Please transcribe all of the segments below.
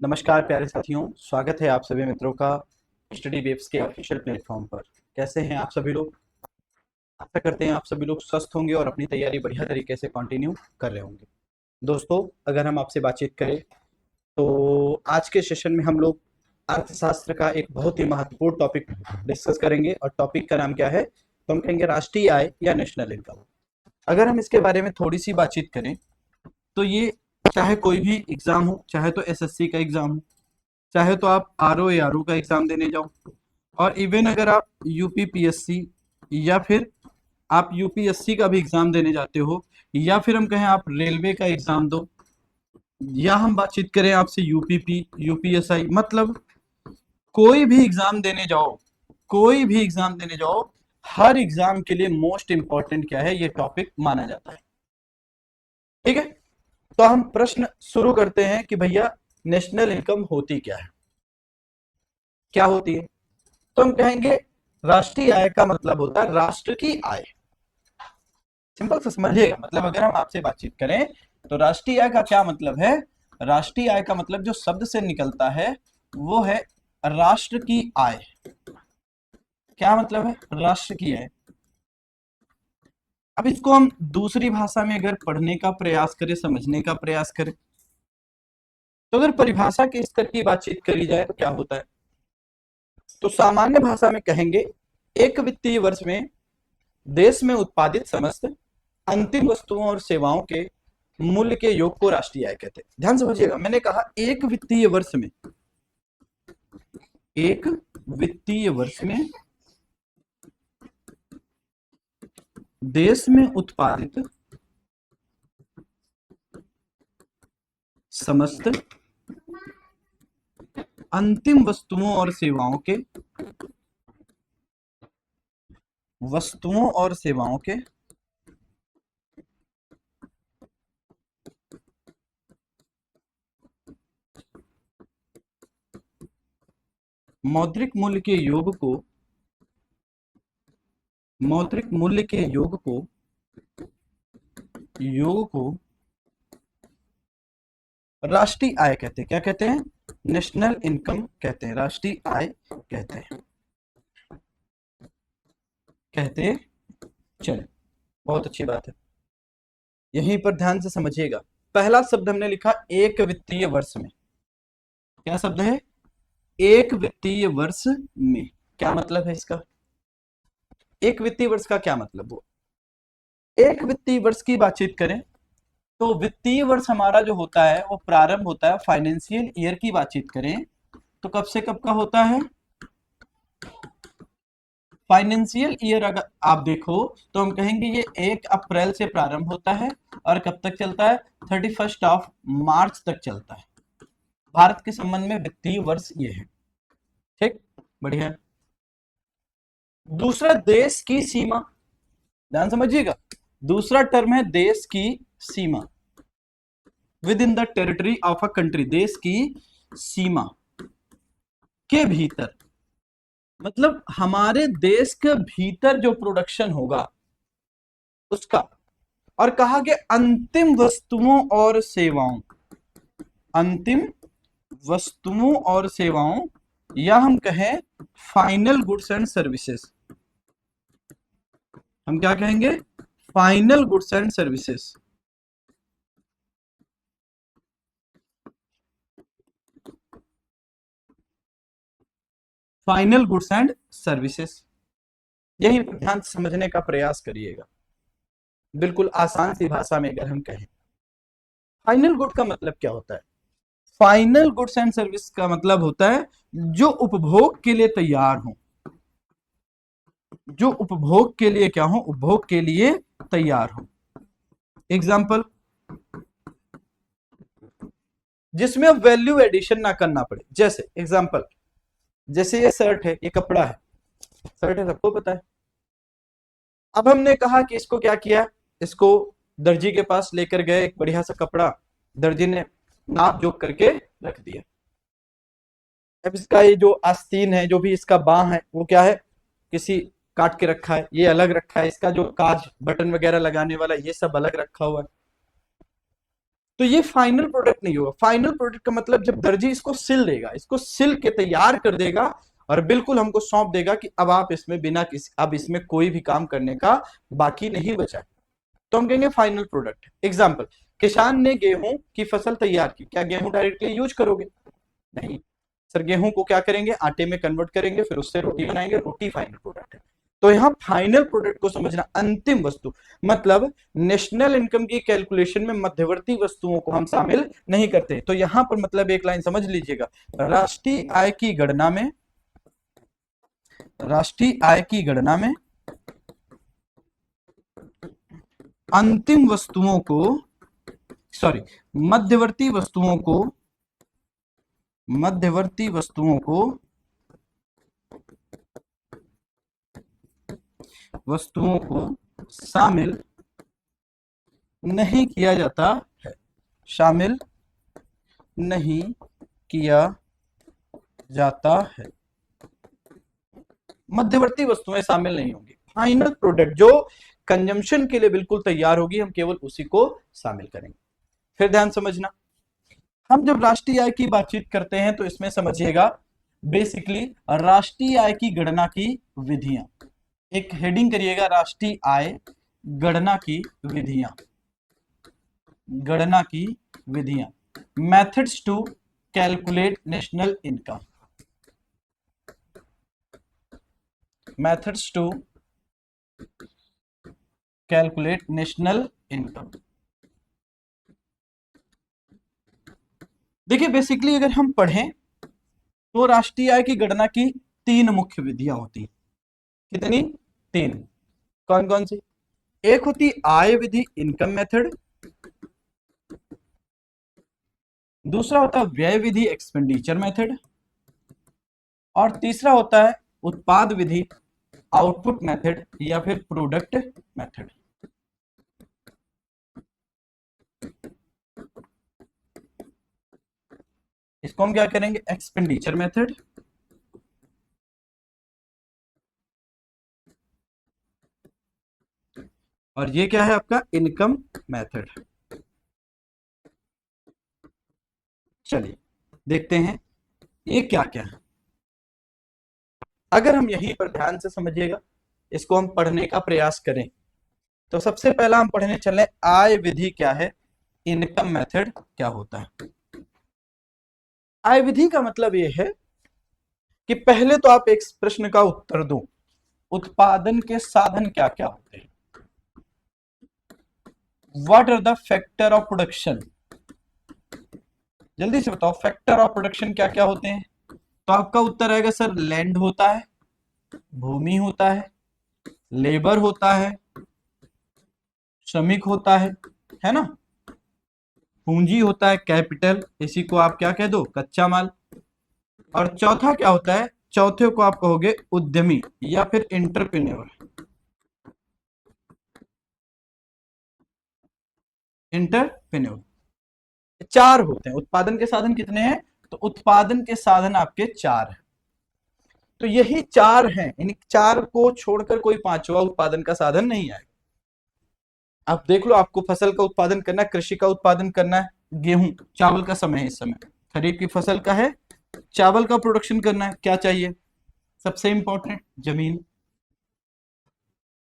नमस्कार प्यारे साथियों, स्वागत है आप सभी मित्रों का स्टडी वेब्स के ऑफिशियल प्लेटफॉर्म पर। कैसे हैं आप सभी लोग? आशा करते हैं आप सभी लोग स्वस्थ होंगे और अपनी तैयारी बढ़िया तरीके से कंटिन्यू कर रहे होंगे। दोस्तों, अगर हम आपसे बातचीत करें तो आज के सेशन में हम लोग अर्थशास्त्र का एक बहुत ही महत्वपूर्ण टॉपिक डिस्कस करेंगे और टॉपिक का नाम क्या है? तो हम कहेंगे राष्ट्रीय आय या नेशनल इनकम। अगर हम इसके बारे में थोड़ी सी बातचीत करें तो ये चाहे कोई भी एग्जाम हो, चाहे तो एसएससी का एग्जाम हो, चाहे तो आप आरओ या आरओ का एग्जाम देने जाओ, और इवन अगर आप यूपीपीएससी या फिर आप यूपीएससी का भी एग्जाम देने जाते हो, या फिर हम कहें आप रेलवे का एग्जाम दो, या हम बातचीत करें आपसे यूपीपी यूपीएसआई, मतलब कोई भी एग्जाम देने जाओ, कोई भी एग्जाम देने जाओ, हर एग्जाम के लिए मोस्ट इंपॉर्टेंट क्या है, ये टॉपिक माना जाता है। ठीक है, तो हम प्रश्न शुरू करते हैं कि भैया नेशनल इनकम होती क्या है, क्या होती है? तो हम कहेंगे राष्ट्रीय आय का मतलब होता है राष्ट्र की आय। सिंपल से समझिएगा, मतलब अगर हम आपसे बातचीत करें तो राष्ट्रीय आय का क्या मतलब है? राष्ट्रीय आय का मतलब जो शब्द से निकलता है वो है राष्ट्र की आय। क्या मतलब है? राष्ट्र की आय। अब इसको हम दूसरी भाषा में अगर पढ़ने का प्रयास करें, समझने का प्रयास करें, तो अगर परिभाषा के स्तर की बातचीत करी जाए तो क्या होता है? तो सामान्य भाषा में कहेंगे एक वित्तीय वर्ष में देश में उत्पादित समस्त अंतिम वस्तुओं और सेवाओं के मूल्य के योग को राष्ट्रीय आय कहते हैं। ध्यान समझिएगा, मैंने कहा एक वित्तीय वर्ष में, एक वित्तीय वर्ष में देश में उत्पादित समस्त अंतिम वस्तुओं और सेवाओं के मौद्रिक मूल्य के योग को राष्ट्रीय आय कहते हैं। क्या कहते हैं? नेशनल इनकम कहते हैं, राष्ट्रीय आय कहते चले। बहुत अच्छी बात है, यहीं पर ध्यान से समझिएगा। पहला शब्द हमने लिखा एक वित्तीय वर्ष में। क्या शब्द है? एक वित्तीय वर्ष में। क्या मतलब है इसका? एक वित्तीय वर्ष का क्या मतलब हो? एक वित्तीय वर्ष की बातचीत करें तो वित्तीय वर्ष हमारा जो होता है वो प्रारंभ होता है, फाइनेंशियल ईयर की बातचीत करें तो कब से कब का होता है? फाइनेंशियल ईयर अगर आप देखो तो हम कहेंगे ये 1 अप्रैल से प्रारंभ होता है और कब तक चलता है? 31 मार्च तक चलता है। भारत के संबंध में वित्तीय वर्ष ये है। ठीक, बढ़िया। दूसरा देश की सीमा, ध्यान समझिएगा, दूसरा टर्म है देश की सीमा। Within the territory of a country, देश की सीमा के भीतर, मतलब हमारे देश के भीतर जो प्रोडक्शन होगा उसका। और कहा कि अंतिम वस्तुओं और सेवाओं या हम कहें फाइनल गुड्स एंड सर्विसेज। हम क्या कहेंगे? Final goods and services. Final goods and services, यही ध्यान से समझने का प्रयास करिएगा। बिल्कुल आसान सी भाषा में अगर हम कहें, फाइनल गुड का मतलब क्या होता है? फाइनल गुड्स एंड सर्विस का मतलब होता है जो उपभोग के लिए तैयार हो, जो उपभोग के लिए क्या हो? उपभोग के लिए तैयार हो। एग्जाम्पल, जिसमें वैल्यू एडिशन ना करना पड़े। जैसे एग्जाम्पल, जैसे ये शर्ट है, ये कपड़ा है, शर्ट है, सबको पता है। अब हमने कहा कि इसको क्या किया, इसको दर्जी के पास लेकर गए, एक बढ़िया सा कपड़ा दर्जी ने नाप जोख करके रख दिया। अब इसका ये जो आस्तीन है, जो भी इसका बांह है, वो क्या है? किसी काट के रखा है, ये अलग रखा है, इसका जो काज बटन वगैरह लगाने वाला ये सब अलग रखा हुआ है। तो ये फाइनल प्रोडक्ट नहीं होगा। फाइनल प्रोडक्ट का मतलब जब दर्जी इसको सिल देगा, इसको सिल के तैयार कर देगा और बिल्कुल हमको सौंप देगा कि अब आप इसमें बिना किसी, अब इसमें कोई भी काम करने का बाकी नहीं बचा है, तो हम कहेंगे फाइनल प्रोडक्ट। एग्जाम्पल, किसान ने गेहूं की फसल तैयार की, क्या गेहूं डायरेक्टली यूज करोगे? नहीं सर, गेहूं को क्या करेंगे, आटे में कन्वर्ट करेंगे, फिर उससे रोटी बनाएंगे, रोटी फाइनल प्रोडक्ट है। तो यहाँ फाइनल प्रोडक्ट को समझना, अंतिम वस्तु, मतलब नेशनल इनकम की कैलकुलेशन में मध्यवर्ती वस्तुओं को हम शामिल नहीं करते। तो यहां पर मतलब एक लाइन समझ लीजिएगा, राष्ट्रीय आय की गणना में, राष्ट्रीय आय की गणना में अंतिम वस्तुओं को, सॉरी, मध्यवर्ती वस्तुओं को, मध्यवर्ती वस्तुओं को, वस्तुओं को शामिल नहीं किया जाता है, शामिल नहीं किया जाता है। मध्यवर्ती वस्तुएं शामिल नहीं होंगी। फाइनल प्रोडक्ट जो कंजम्पशन के लिए बिल्कुल तैयार होगी, हम केवल उसी को शामिल करेंगे। फिर ध्यान समझना, हम जब राष्ट्रीय आय की बातचीत करते हैं तो इसमें समझिएगा बेसिकली राष्ट्रीय आय की गणना की विधियां, एक हेडिंग करिएगा, राष्ट्रीय आय गणना की विधियां, गणना की विधियां, methods to calculate national income, methods to calculate national income. देखिए बेसिकली अगर हम पढ़ें तो राष्ट्रीय आय की गणना की 3 मुख्य विधियां होती, कितनी? 3। कौन कौन सी? एक होती आय विधि, इनकम मेथड, दूसरा होता है व्यय विधि, एक्सपेंडिचर मेथड, और तीसरा होता है उत्पाद विधि, आउटपुट मेथड या फिर प्रोडक्ट मेथड। इसको हम क्या करेंगे? एक्सपेंडिचर मेथड, और ये क्या है आपका? Income method. चलिए देखते हैं ये क्या क्या है। अगर हम यहीं पर ध्यान से समझिएगा, इसको हम पढ़ने का प्रयास करें, तो सबसे पहला हम पढ़ने चले आय विधि क्या है, इनकम मेथड क्या होता है। आय विधि का मतलब यह है कि पहले तो आप एक प्रश्न का उत्तर दो, उत्पादन के साधन क्या क्या होते हैं, what are the factor of production. जल्दी से बताओ, फैक्टर ऑफ प्रोडक्शन क्या क्या होते हैं? तो आपका उत्तर आएगा सर, लैंड होता है, भूमि होता है, लेबर होता है, श्रमिक होता है ना, पूंजी होता है, कैपिटल, इसी को आप क्या कह दो? कच्चा माल। और चौथा क्या होता है? चौथे को आप कहोगे उद्यमी या फिर एंटरप्रेन्योर, एंटरप्रेन्योर। 4 होते हैं। उत्पादन के साधन कितने हैं? तो उत्पादन के साधन आपके 4 हैं। तो यही 4 हैं, इन 4 को छोड़कर कोई 5वां उत्पादन का साधन नहीं आएगा। आप देख लो, आपको फसल का उत्पादन करना है, कृषि का उत्पादन करना है, गेहूं, चावल का समय है इस समय, खरीफ की फसल का है, चावल का प्रोडक्शन करना है, क्या चाहिए? सबसे इंपॉर्टेंट जमीन।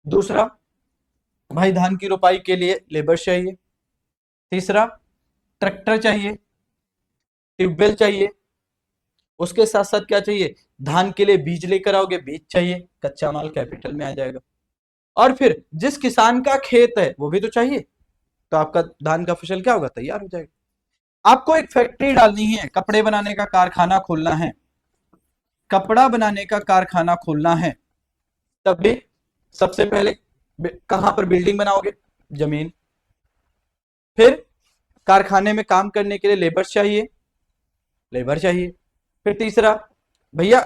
दूसरा, भाई धान की रोपाई के लिए लेबर चाहिए। तीसरा, ट्रैक्टर चाहिए, ट्यूबवेल चाहिए। उसके साथ साथ क्या चाहिए? धान के लिए बीज लेकर आओगे, बीज चाहिए, कच्चा माल कैपिटल में आ जाएगा। और फिर जिस किसान का खेत है वो भी तो चाहिए, तो आपका धान का फसल क्या होगा? तैयार हो जाएगा। आपको एक फैक्ट्री डालनी है, कपड़े बनाने का कारखाना खोलना है, कपड़ा बनाने का कारखाना खोलना है, तब भी सबसे पहले कहां पर बिल्डिंग बनाओगे? जमीन। फिर कारखाने में काम करने के लिए लेबर चाहिए, लेबर चाहिए। फिर तीसरा, भैया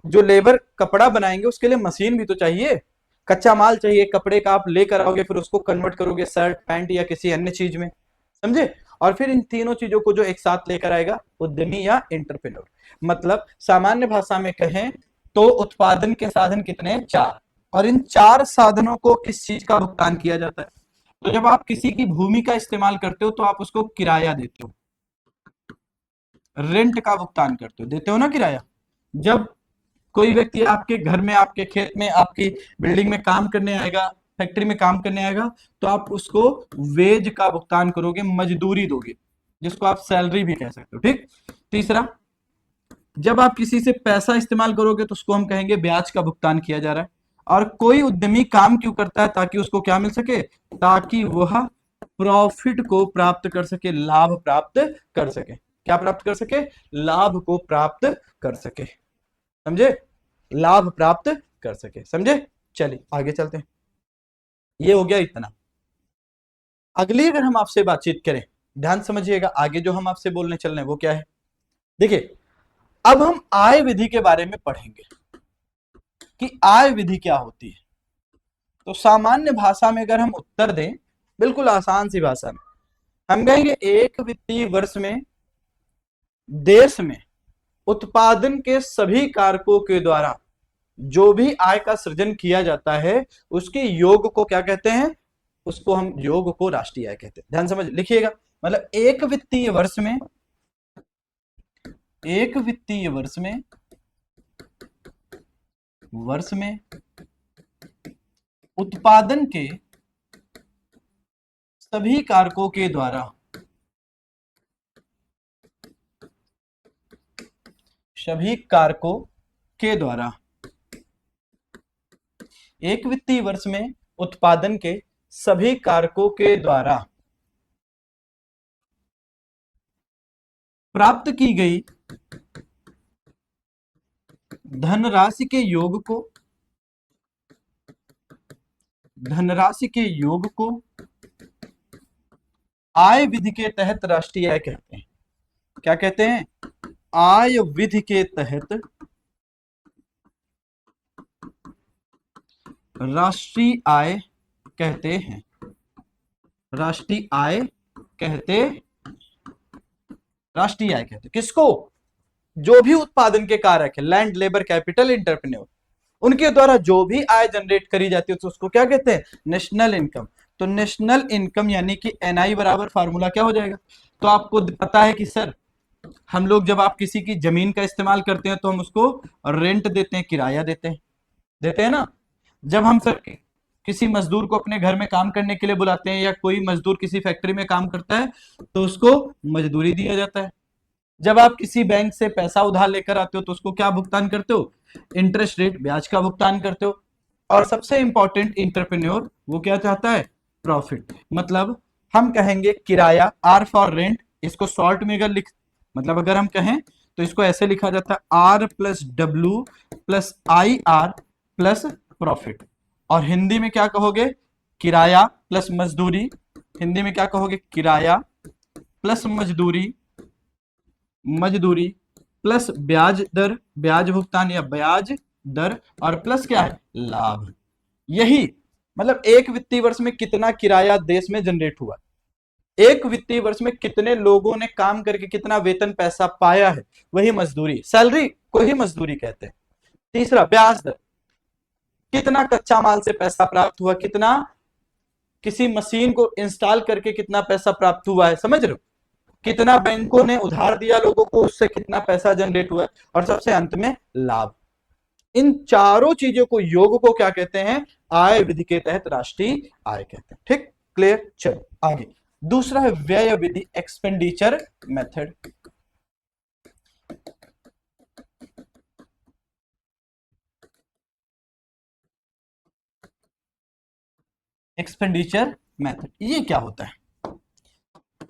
जो लेबर कपड़ा बनाएंगे उसके लिए मशीन भी तो चाहिए, कच्चा माल चाहिए, कपड़े का आप लेकर आओगे, फिर उसको कन्वर्ट करोगे शर्ट पैंट या किसी अन्य चीज में, समझे? और फिर इन तीनों चीजों को जो एक साथ लेकर आएगा उद्यमी या एंटरप्रेन्योर। मतलब सामान्य भाषा में कहें तो उत्पादन के साधन कितने? 4। और इन 4 साधनों को किस चीज का भुगतान किया जाता है? तो जब आप किसी की भूमि का इस्तेमाल करते हो तो आप उसको किराया देते हो, रेंट का भुगतान करते हो, देते हो ना किराया। जब कोई व्यक्ति आपके घर में, आपके खेत में, आपकी बिल्डिंग में काम करने आएगा, फैक्ट्री में काम करने आएगा, तो आप उसको वेज का भुगतान करोगे, मजदूरी दोगे, जिसको आप सैलरी भी कह सकते हो। ठीक। तीसरा, जब आप किसी से पैसा इस्तेमाल करोगे तो उसको हम कहेंगे ब्याज का भुगतान किया जा रहा है। और कोई उद्यमी काम क्यों करता है? ताकि उसको क्या मिल सके? ताकि वह प्रॉफिट को प्राप्त कर सके, लाभ प्राप्त कर सके। क्या प्राप्त कर सके? लाभ को प्राप्त कर सके। समझे? लाभ प्राप्त कर सके। समझे? चलिए आगे चलते हैं। ये हो गया इतना। अगली अगर हम आपसे बातचीत करें, ध्यान समझिएगा, आगे जो हम आपसे बोलने चल रहे हैं वो क्या है। देखिए, अब हम आय विधि के बारे में पढ़ेंगे कि आय विधि क्या होती है। तो सामान्य भाषा में अगर हम उत्तर दें, बिल्कुल आसान सी भाषा में, हम कहेंगे एक वित्तीय वर्ष में देश में उत्पादन के सभी कारकों के द्वारा जो भी आय का सृजन किया जाता है, उसके योग को क्या कहते हैं? उसको हम योग को राष्ट्रीय आय कहते हैं। ध्यान समझ लिखिएगा। मतलब एक वित्तीय वर्ष में, एक वित्तीय वर्ष में उत्पादन के सभी कारकों के द्वारा, सभी कारकों के द्वारा, एक वित्तीय वर्ष में उत्पादन के सभी कारकों के द्वारा प्राप्त की गई धनराशि के योग को, धनराशि के योग को आय विधि के तहत राष्ट्रीय आय कहते हैं। क्या कहते हैं? आय विधि के तहत राष्ट्रीय आय कहते हैं। राष्ट्रीय आय कहते, राष्ट्रीय आय कहते किसको? जो भी उत्पादन के कारक है, लैंड, लेबर, कैपिटल, इंटरप्रेन्योर, उनके द्वारा जो भी आय जनरेट करी जाती है तो उसको क्या कहते हैं? National income. तो नेशनल इनकम यानी कि एनआई बराबर फार्मूला क्या हो जाएगा? तो आपको पता है कि सर, हम लोग जब आप किसी की जमीन का इस्तेमाल करते हैं तो हम उसको रेंट देते हैं, किराया देते हैं, देते हैं ना। जब हम सर किसी मजदूर को अपने घर में काम करने के लिए बुलाते हैं, या कोई मजदूर किसी फैक्ट्री में काम करता है तो उसको मजदूरी दिया जाता है। जब आप किसी बैंक से पैसा उधार लेकर आते हो तो उसको क्या भुगतान करते हो? इंटरेस्ट रेट, ब्याज का भुगतान करते हो। और सबसे इंपॉर्टेंट, इंटरप्रेन्योर वो क्या चाहता है? प्रॉफिट। मतलब हम कहेंगे किराया, आर फॉर रेंट, इसको शॉर्ट में अगर मतलब अगर हम कहें तो इसको ऐसे लिखा जाता है, R plus W plus I R plus profit. और हिंदी में क्या कहोगे? किराया प्लस मजदूरी। हिंदी में क्या कहोगे? किराया प्लस मजदूरी, मजदूरी प्लस ब्याज दर, ब्याज भुगतान या ब्याज दर, और प्लस क्या है? लाभ। यही मतलब एक वित्तीय वर्ष में कितना किराया देश में जनरेट हुआ, एक वित्तीय वर्ष में कितने लोगों ने काम करके कितना वेतन पैसा पाया है, वही मजदूरी, सैलरी को ही मजदूरी कहते हैं। तीसरा, ब्याज दर, कितना कच्चा माल से पैसा प्राप्त हुआ, कितना किसी मशीन को इंस्टॉल करके कितना पैसा प्राप्त हुआ है, समझ रहे हो? कितना बैंकों ने उधार दिया लोगों को, उससे कितना पैसा जनरेट हुआ है, और सबसे अंत में लाभ। इन चारों चीजों को, योग को क्या कहते हैं? आय विधि के तहत राष्ट्रीय आय कहते हैं। ठीक, क्लियर? चलो आगे। दूसरा है व्यय विधि, एक्सपेंडिचर मेथड। एक्सपेंडिचर मेथड ये क्या होता है?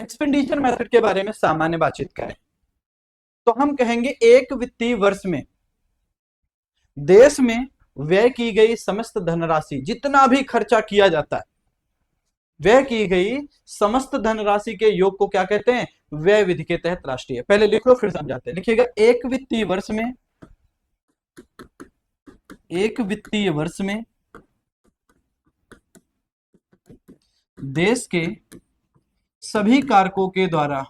एक्सपेंडिचर मेथड के बारे में सामान्य बातचीत करें तो हम कहेंगे एक वित्तीय वर्ष में देश में व्यय की गई समस्त धनराशि, जितना भी खर्चा किया जाता है, व्यय की गई समस्त धनराशि के योग को क्या कहते हैं? व्यय विधि के तहत राष्ट्रीय। पहले लिख लो फिर समझाते हैं। लिखिएगा, एक वित्तीय वर्ष में, एक वित्तीय वर्ष में देश के सभी कारकों के द्वारा,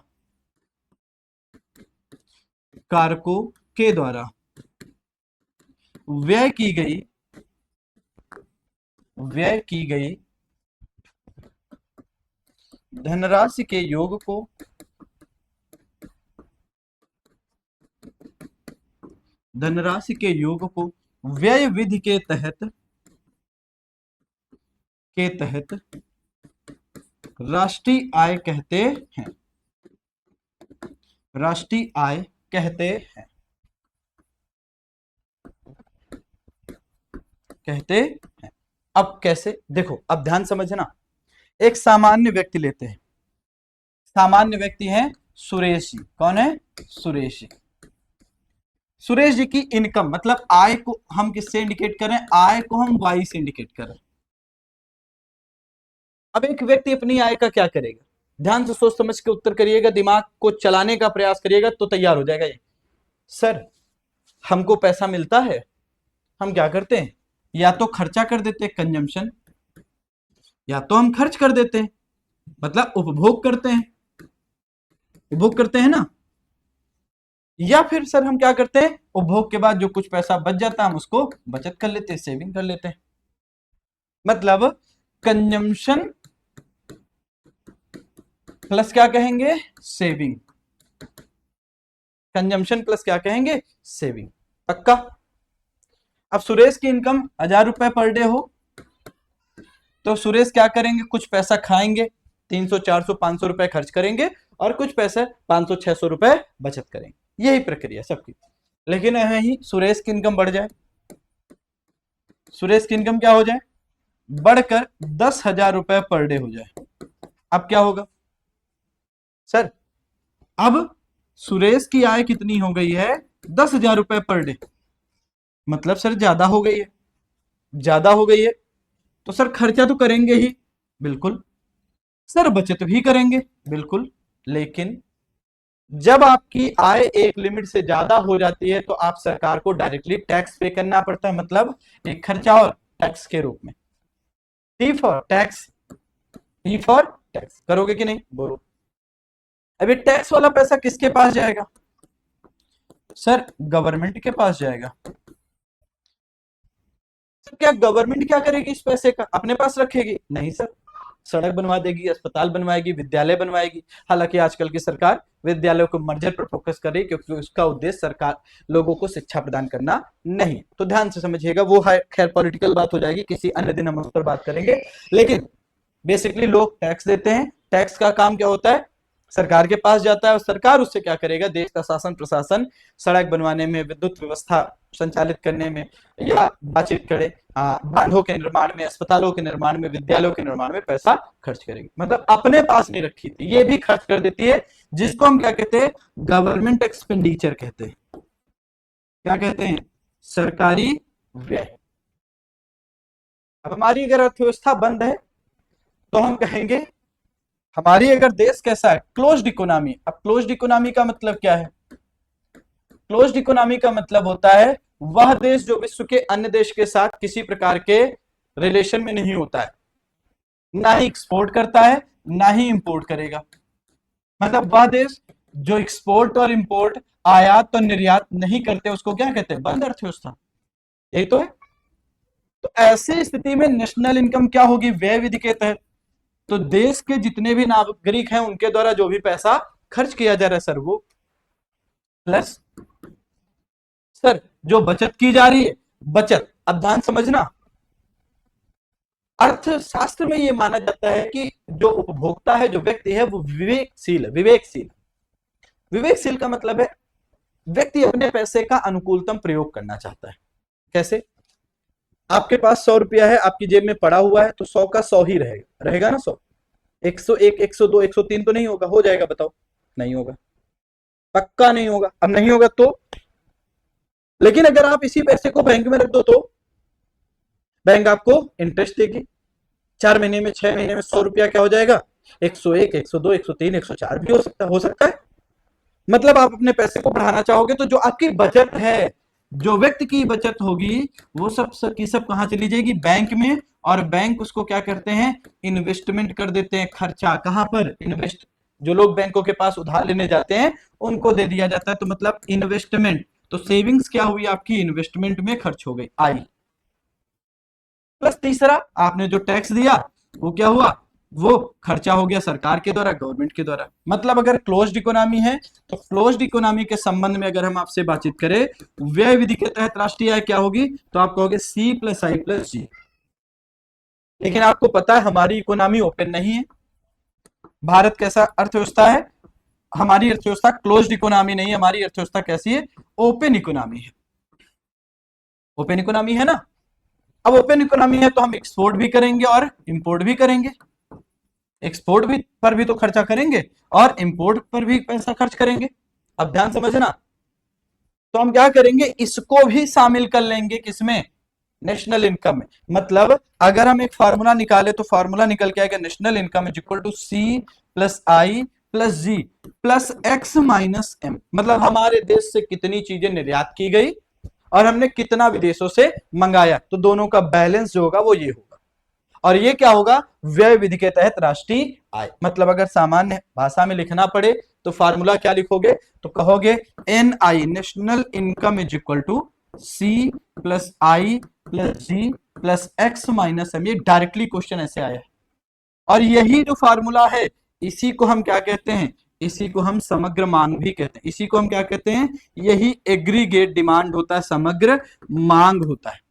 कारकों के द्वारा व्यय की गई, व्यय की गई धनराशि के योग को व्यय विधि के तहत राष्ट्रीय आय कहते हैं। राष्ट्रीय आय कहते हैं। अब कैसे, देखो अब ध्यान समझना। एक सामान्य व्यक्ति लेते हैं। सामान्य व्यक्ति है सुरेश जी। कौन है? सुरेश जी। सुरेश जी की इनकम मतलब आय को हम किससे इंडिकेट करें? आय को हम वाई से इंडिकेट करें। अब एक व्यक्ति अपनी आय का क्या करेगा? ध्यान से सोच समझ के उत्तर करिएगा, दिमाग को चलाने का प्रयास करिएगा तो तैयार हो जाएगा ये। सर हमको पैसा मिलता है, हम क्या करते हैं? या तो खर्चा कर देते हैं कंजम्पशन, या तो हम खर्च कर देते हैं मतलब उपभोग करते हैं। उपभोग करते हैं ना। या फिर सर हम क्या करते हैं? उपभोग के बाद जो कुछ पैसा बच जाता है हम उसको बचत कर लेते हैं, सेविंग कर लेते हैं। मतलब कंजम्पशन प्लस क्या कहेंगे? सेविंग। कंजम्पशन प्लस क्या कहेंगे? सेविंग। पक्का? अब सुरेश की इनकम 1000 रुपए पर डे हो तो सुरेश क्या करेंगे? कुछ पैसा खाएंगे, 300 400 500 रुपए खर्च करेंगे और कुछ पैसे 500 600 रुपए बचत करेंगे। यही प्रक्रिया सबकी। लेकिन यही सुरेश की इनकम बढ़ जाए, सुरेश की इनकम क्या हो जाए? बढ़कर 10,000 रुपए पर डे हो जाए। अब क्या होगा सर? अब सुरेश की आय कितनी हो गई है? 10,000 रुपए पर डे। मतलब सर ज्यादा हो गई है। ज्यादा हो गई है तो सर खर्चा तो करेंगे ही, बिल्कुल। सर बचत भी करेंगे, बिल्कुल। लेकिन जब आपकी आय एक लिमिट से ज्यादा हो जाती है तो आप सरकार को डायरेक्टली टैक्स पे करना पड़ता है, मतलब एक खर्चा और टैक्स के रूप में। T for tax, T for tax. करोगे कि नहीं? बोलो। अभी टैक्स वाला पैसा किसके पास जाएगा? सर गवर्नमेंट के पास जाएगा। सर क्या गवर्नमेंट क्या करेगी इस पैसे का? अपने पास रखेगी? नहीं सर, सड़क बनवा देगी, अस्पताल बनवाएगी, विद्यालय बनवाएगी। हालांकि आजकल की सरकार विद्यालयों को मर्जर पर फोकस कर रही है क्योंकि उसका उद्देश्य सरकार लोगों को शिक्षा प्रदान करना नहीं। तो ध्यान से समझिएगा, वो खैर पॉलिटिकल बात हो जाएगी, किसी अन्य दिन हम उस पर बात करेंगे। लेकिन बेसिकली लोग टैक्स देते हैं। टैक्स का काम क्या होता है? सरकार के पास जाता है और सरकार उससे क्या करेगा? देश का शासन प्रशासन सड़क बनवाने में, विद्युत व्यवस्था संचालित करने में, या बातचीत करे बांधों के निर्माण में, अस्पतालों के निर्माण में, विद्यालयों के निर्माण में पैसा खर्च करेगी। मतलब अपने पास नहीं रखी थी, ये भी खर्च कर देती है, जिसको हम क्या कहते हैं? गवर्नमेंट एक्सपेंडिचर कहते हैं। क्या कहते हैं? सरकारी व्यय। अब हमारी अगर अर्थव्यवस्था बंद है तो हम कहेंगे हमारी अगर देश कैसा है? Closed economy. अब क्लोज्ड इकोनॉमी का मतलब क्या है? क्लोज्ड इकोनॉमी का मतलब होता है वह देश जो विश्व के अन्य देश के साथ किसी प्रकार के रिलेशन में नहीं होता है, ना ही एक्सपोर्ट करता है, ना ही इंपोर्ट करेगा। मतलब वह देश जो एक्सपोर्ट और इंपोर्ट, आयात और निर्यात नहीं करते, उसको क्या कहते हैं? बंद अर्थव्यवस्था। यही तो है। तो ऐसी स्थिति में नेशनल इनकम क्या होगी? व्यय विधि के तहत। तो देश के जितने भी नागरिक हैं उनके द्वारा जो भी पैसा खर्च किया जा रहा है सर, वो प्लस सर जो बचत की जा रही है, बचत। अब ध्यान समझना, अर्थशास्त्र में यह माना जाता है कि जो उपभोक्ता है, जो व्यक्ति है, वो विवेकशील है। विवेकशील, विवेकशील का मतलब है व्यक्ति अपने पैसे का अनुकूलतम प्रयोग करना चाहता है। कैसे? आपके पास 100 रुपया है, आपकी जेब में पड़ा हुआ है, तो 100 का 100 ही रहेगा। रहेगा ना 100? 101, 102, 103 तो नहीं होगा? हो जाएगा? बताओ। नहीं होगा, पक्का नहीं होगा। अब नहीं होगा तो, लेकिन अगर आप इसी पैसे को बैंक में रख दो तो बैंक आपको इंटरेस्ट देगी। 4 महीने में, 6 महीने में 100 रुपया क्या हो जाएगा? 101, 102, 103, 104 भी हो सकता है। मतलब आप अपने पैसे को बढ़ाना चाहोगे तो जो आपकी बचत है, जो व्यक्ति की बचत होगी, वो सब की सब कहां चली जाएगी? बैंक में। और बैंक उसको क्या करते हैं? इन्वेस्टमेंट कर देते हैं। खर्चा कहां पर? इन्वेस्ट। जो लोग बैंकों के पास उधार लेने जाते हैं उनको दे दिया जाता है, तो मतलब इन्वेस्टमेंट। तो सेविंग्स क्या हुई आपकी? इन्वेस्टमेंट में खर्च हो गई, आई। प्लस तीसरा, आपने जो टैक्स दिया वो क्या हुआ? वो खर्चा हो गया सरकार के द्वारा, गवर्नमेंट के द्वारा। मतलब अगर क्लोज्ड इकोनॉमी है तो क्लोज्ड इकोनॉमी के संबंध में अगर हम आपसे बातचीत करें, व्यय विधि के तहत राष्ट्रीय आय क्या होगी, तो आप कहोगे C+I+G। लेकिन आपको पता है हमारी इकोनॉमी ओपन नहीं है। भारत कैसा अर्थव्यवस्था है, हमारी अर्थव्यवस्था क्लोज्ड इकोनॉमी नहीं है, हमारी अर्थव्यवस्था कैसी है, ओपन इकोनॉमी है। ओपन इकोनॉमी है ना। अब ओपन इकोनॉमी है तो हम एक्सपोर्ट भी करेंगे और इंपोर्ट भी करेंगे। एक्सपोर्ट भी पर भी तो खर्चा करेंगे और इंपोर्ट पर भी पैसा खर्च करेंगे। अब ध्यान समझना, तो हम क्या करेंगे, इसको भी शामिल कर लेंगे किसमें, नेशनल इनकम में। मतलब अगर हम एक फार्मूला निकाले तो फार्मूला निकल के आएगा national income is equal to C+I+G plus X-M। मतलब हमारे देश से कितनी चीजें निर्यात की गई और हमने कितना विदेशों से मंगाया, तो दोनों का बैलेंस जो होगा वो ये होगा। और ये क्या होगा, व्यय विधि के तहत राष्ट्रीय आय। मतलब अगर सामान्य भाषा में लिखना पड़े तो फार्मूला क्या लिखोगे, तो कहोगे NI national income is equal to C+I+G plus X-M। ये डायरेक्टली क्वेश्चन ऐसे आया है। और यही जो फार्मूला है इसी को हम क्या कहते हैं, इसी को हम समग्र मांग भी कहते हैं। इसी को हम क्या कहते हैं, यही एग्रीगेट डिमांड होता है, समग्र मांग होता है।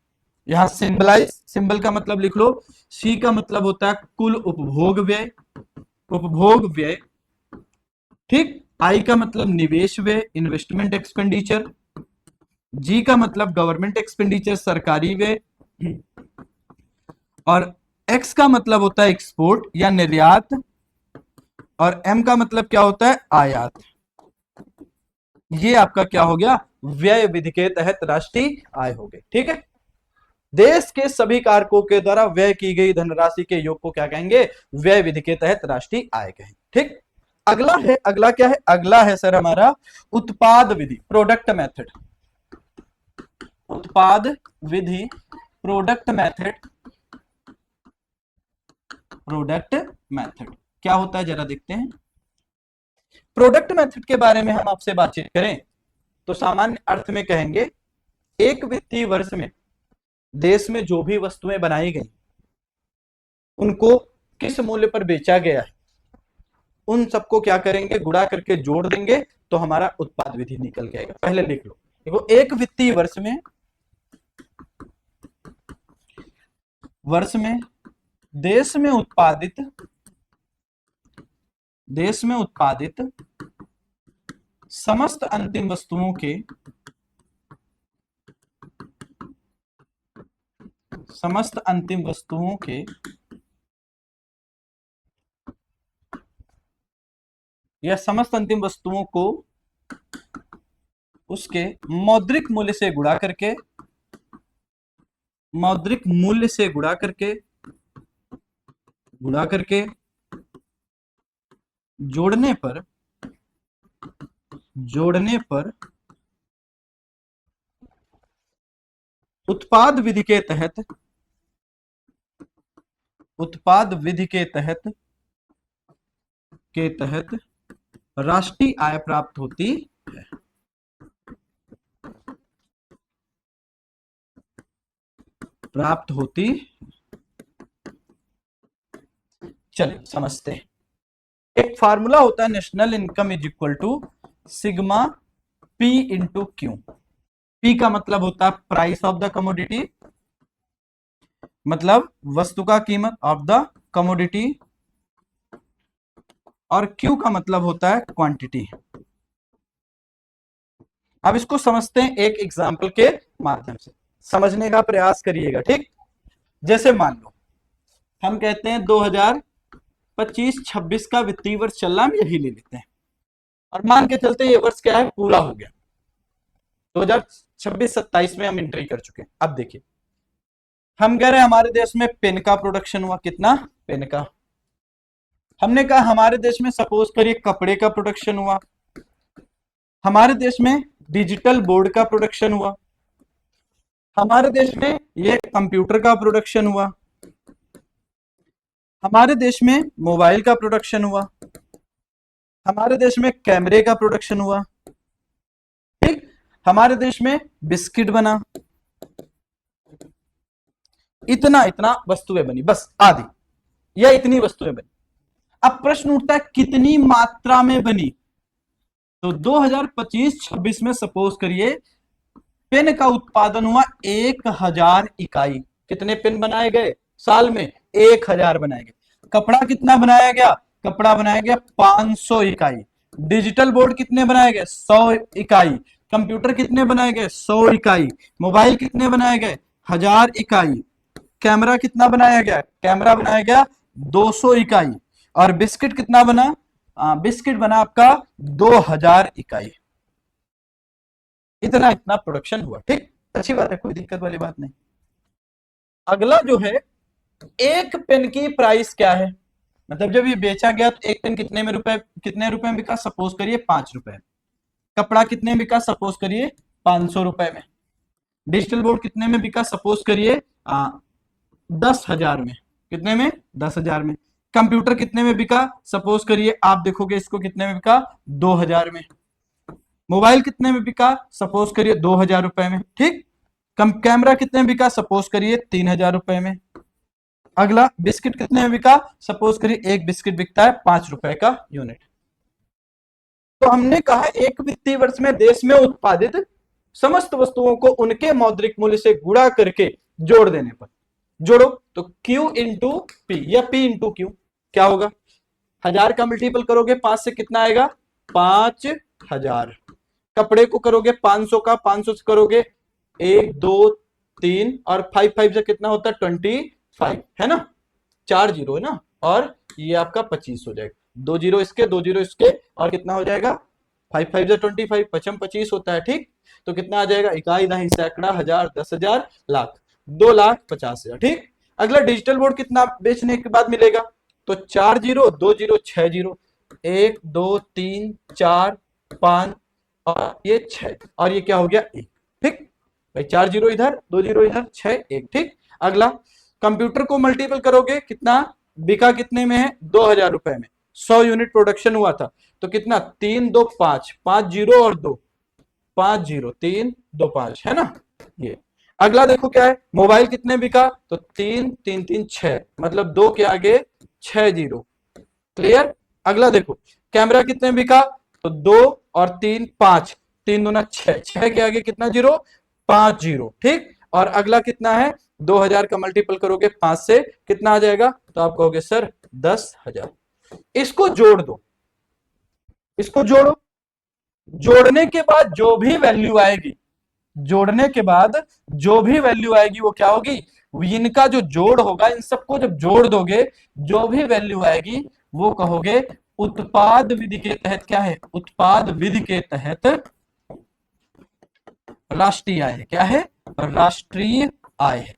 यहां सिंबल का मतलब लिख लो। सी का मतलब होता है कुल उपभोग व्यय, उपभोग व्यय, ठीक। आई का मतलब निवेश व्यय, इन्वेस्टमेंट एक्सपेंडिचर। जी का मतलब गवर्नमेंट एक्सपेंडिचर, सरकारी व्यय। और एक्स का मतलब होता है एक्सपोर्ट या निर्यात। और एम का मतलब क्या होता है, आयात। ये आपका क्या हो गया, व्यय विधि के तहत राष्ट्रीय आय हो गई। ठीक है, देश के सभी कारकों के द्वारा व्यय की गई धनराशि के योग को क्या कहेंगे, व्यय विधि के तहत राष्ट्रीय आय कहेंगे। ठीक, अगला है, अगला क्या है, अगला है सर हमारा उत्पाद विधि, प्रोडक्ट मेथड। उत्पाद विधि, प्रोडक्ट मेथड। प्रोडक्ट मेथड क्या होता है जरा देखते हैं। प्रोडक्ट मेथड के बारे में हम आपसे बातचीत करें तो सामान्य अर्थ में कहेंगे, एक वित्तीय वर्ष में देश में जो भी वस्तुएं बनाई गई उनको किस मूल्य पर बेचा गया है, उन सबको क्या करेंगे, गुणा करके जोड़ देंगे तो हमारा उत्पाद विधि निकल के आएगा। पहले लिख लो, देखो एक वित्तीय वर्ष में देश में उत्पादित समस्त अंतिम वस्तुओं के या समस्त अंतिम वस्तुओं को उसके मौद्रिक मूल्य से गुणा करके, जोड़ने पर उत्पाद विधि के तहत राष्ट्रीय आय प्राप्त होती है। चलिए समझते हैं। एक फार्मूला होता है national income is equal to sigma P into क्यू। P का मतलब होता है प्राइस ऑफ द कमोडिटी, मतलब वस्तु का कीमत, ऑफ द कमोडिटी। और Q का मतलब होता है क्वांटिटी। अब इसको समझते हैं एक एग्जाम्पल के माध्यम से, समझने का प्रयास करिएगा। ठीक, जैसे मान लो हम कहते हैं 2025-26 का वित्तीय वर्ष चल रहा है, हम यही ले लेते हैं और मान के चलते ये वर्ष क्या है, पूरा हो गया। 2026-27 में हम एंट्री कर चुके हैं। अब देखिए हम कह रहे हैं हमारे देश में पेन का प्रोडक्शन हुआ, कितना, पेन का। हमने कहा हमारे देश में सपोज करिए कपड़े का प्रोडक्शन हुआ, हमारे देश में डिजिटल बोर्ड का प्रोडक्शन हुआ, हमारे देश में ये कंप्यूटर का प्रोडक्शन हुआ, हमारे देश में मोबाइल का प्रोडक्शन हुआ, हमारे देश में कैमरे का प्रोडक्शन हुआ, ठीक, हमारे देश में बिस्किट बना, इतना इतना वस्तुएं बनी, बस आदि। या इतनी वस्तुएं बनी। अब प्रश्न उठता है कितनी मात्रा में बनी। तो 2025-26 में सपोज करिए पेन का उत्पादन हुआ 1000 इकाई। कितने पेन बनाए गए साल में? 1000 बनाए गए। कपड़ा कितना बनाया गया? कपड़ा बनाया गया 500 इकाई। डिजिटल बोर्ड कितने बनाए गए? 100 इकाई। कंप्यूटर कितने बनाए गए? 100 इकाई। मोबाइल कितने बनाए गए? 1000 इकाई। कैमरा कितना बनाया गया? कैमरा बनाया गया 200 इकाई। और बिस्किट कितना बना? बिस्किट बना आपका 2000 इकाई। इतना इतना प्रोडक्शन हुआ। ठीक, अच्छी बात है, कोई दिक्कत वाली बात नहीं। अगला जो है, एक पेन की प्राइस क्या है? मतलब जब ये बेचा गया तो एक पेन कितने रुपए में बिका? सपोज करिए 5 रुपए। कपड़ा कितने में बिका? सपोज करिए 500 रुपए में। डिजिटल बोर्ड कितने में बिका? सपोज करिए 10,000 में। कितने में? 10,000 में। कंप्यूटर कितने में बिका? सपोज करिए आप देखोगे इसको कितने में बिका? 2000 में। मोबाइल कितने में बिका? सपोज करिए 2000 रुपए में। ठीक, कैमरा कितने में बिका? सपोज करिए 3000 रुपए में। अगला बिस्किट कितने में बिका? सपोज करिए एक बिस्किट बिकता है 5 रुपए का यूनिट। तो हमने कहा एक वित्तीय वर्ष में देश में उत्पादित समस्त वस्तुओं को उनके मौद्रिक मूल्य से गुणा करके जोड़ देने पर, जोड़ो तो Q इंटू पी या P इंटू क्यू क्या होगा? 1000 का मल्टीपल करोगे 5 से कितना आएगा? 5000। कपड़े को करोगे 500 का, 500 से करोगे 1 2 3 और 5 5 से कितना होता है? 25 है ना, 4 जीरो है ना, और ये आपका 25 हो जाएगा। 2 जीरो इसके, 2 जीरो इसके, और कितना हो जाएगा? 5 5 से 25, 55 25 होता है। ठीक, तो कितना आ जाएगा? इकाई, दहाई, सैकड़ा, हजार, 10,000, लाख, 2,50,000। ठीक, अगला डिजिटल बोर्ड कितना बेचने के बाद मिलेगा? तो 4 जीरो, 2 जीरो, 6 जीरो, 1 2 3 4 5 और ये 6, और ये क्या हो गया? 1। ठीक भाई, 4 जीरो इधर, 2 जीरो इधर, 6 1। ठीक, अगला कंप्यूटर को मल्टीपल करोगे कितना बिका? कितने में है? 2000 रुपए में। 100 यूनिट प्रोडक्शन हुआ था, तो कितना? 3 2 5, 5 जीरो और 2, 5 जीरो, 3 2 5 है ना ये। अगला देखो क्या है, मोबाइल कितने बिका? तो 3 3 3 6, मतलब 2 के आगे 6 जीरो। क्लियर? अगला देखो कैमरा कितने बिका? तो 2 और 3 5, 3 दूना 6, 6 के आगे कितना जीरो? 5 जीरो। ठीक, और अगला कितना है? 2000 का मल्टीपल करोगे 5 से कितना आ जाएगा? तो आप कहोगे सर 10,000। इसको जोड़ दो, इसको जोड़ो। जोड़ने के बाद जो भी वैल्यू आएगी, जोड़ने के बाद जो भी वैल्यू आएगी वो क्या होगी? इनका जो जोड़ होगा, इन सबको जब जोड़ दोगे जो भी वैल्यू आएगी वो कहोगे उत्पाद विधि के तहत क्या है? उत्पाद विधि के तहत राष्ट्रीय आय है। क्या है? राष्ट्रीय आय है।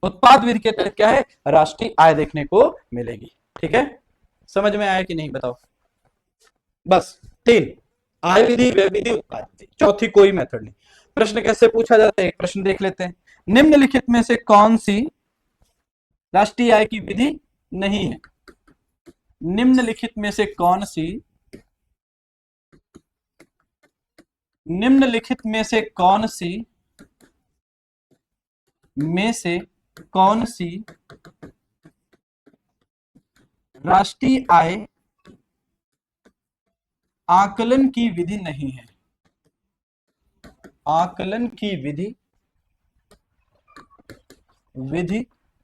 उत्पाद विधि के तहत क्या है? राष्ट्रीय आय देखने को मिलेगी। ठीक है, समझ में आया कि नहीं बताओ? बस 3, आय विधि, व्यय विधि, उत्पाद विधि, चौथी कोई मेथड नहीं। प्रश्न कैसे पूछा जाता है? एक प्रश्न देख लेते हैं। निम्नलिखित में से कौन सी राष्ट्रीय आय की विधि नहीं है? निम्नलिखित में से कौन सी, निम्नलिखित में से कौन सी राष्ट्रीय आय आकलन की विधि नहीं है? आकलन की विधि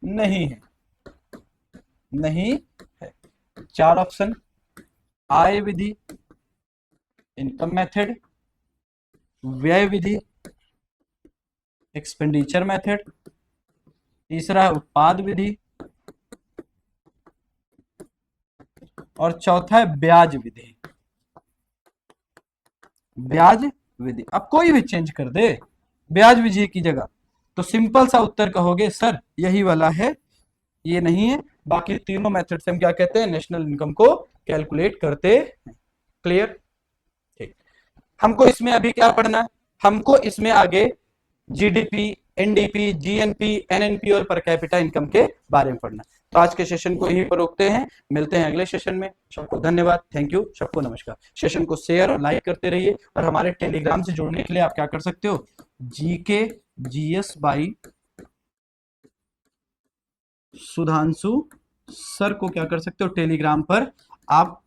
नहीं है, नहीं है। 4 ऑप्शन, आय विधि, इनकम मेथड, व्यय विधि, एक्सपेंडिचर मेथड, तीसरा है उत्पाद विधि, और चौथा है ब्याज विधि। ब्याज विधि, अब कोई भी चेंज कर दे ब्याज विधि की जगह तो सिंपल सा उत्तर कहोगे सर यही वाला है, ये नहीं है। बाकी तीनों मेथड से हम क्या कहते हैं? नेशनल इनकम को कैलकुलेट करते हैं। क्लियर? ठीक, हमको इसमें अभी क्या पढ़ना है? हमको इसमें आगे जीडीपी, एनडीपी, जीएनपी, एनएनपी और पर कैपिटा इनकम के बारे में पढ़ना। तो आज के सेशन को यहीं पर रोकते हैं, मिलते हैं अगले सेशन में। सबको धन्यवाद, थैंक यू, सबको नमस्कार। सेशन को शेयर और लाइक करते रहिए, और हमारे टेलीग्राम से जुड़ने के लिए आप क्या कर सकते हो? GK GS by Sudhanshu sir को क्या कर सकते हो, टेलीग्राम पर आप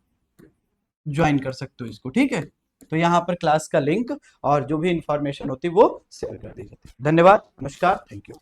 ज्वाइन कर सकते हो इसको, ठीक है। तो यहाँ पर क्लास का लिंक और जो भी इंफॉर्मेशन होती है वो शेयर कर दी जाती है। धन्यवाद, नमस्कार, थैंक यू।